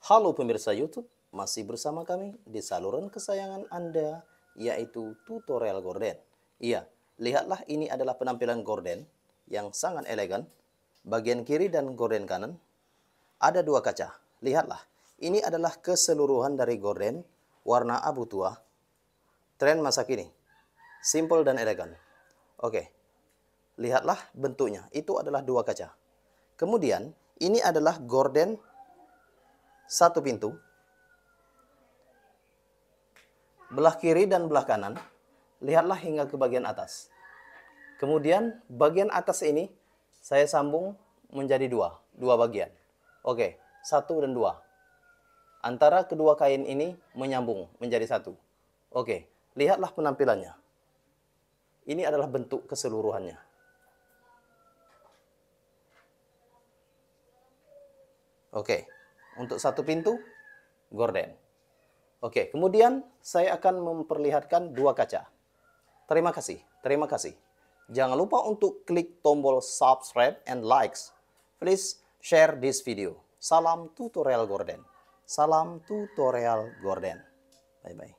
Halo pemirsa YouTube, masih bersama kami di saluran kesayangan Anda, yaitu tutorial gorden. Iya, lihatlah ini adalah penampilan gorden yang sangat elegan. Bagian kiri dan gorden kanan ada dua kaca. Lihatlah, ini adalah keseluruhan dari gorden warna abu tua, tren masa kini, simple dan elegan. Oke, lihatlah bentuknya, itu adalah dua kaca. Kemudian, ini adalah gorden satu pintu, belah kiri dan belah kanan, lihatlah hingga ke bagian atas. Kemudian bagian atas ini saya sambung menjadi dua bagian. Oke, satu dan dua. Antara kedua kain ini menyambung menjadi satu. Oke, lihatlah penampilannya. Ini adalah bentuk keseluruhannya. Oke, untuk satu pintu, gorden. Oke, kemudian saya akan memperlihatkan dua kaca. Terima kasih, terima kasih. Jangan lupa untuk klik tombol subscribe and likes. Please share this video. Salam tutorial gorden. Salam tutorial gorden. Bye-bye.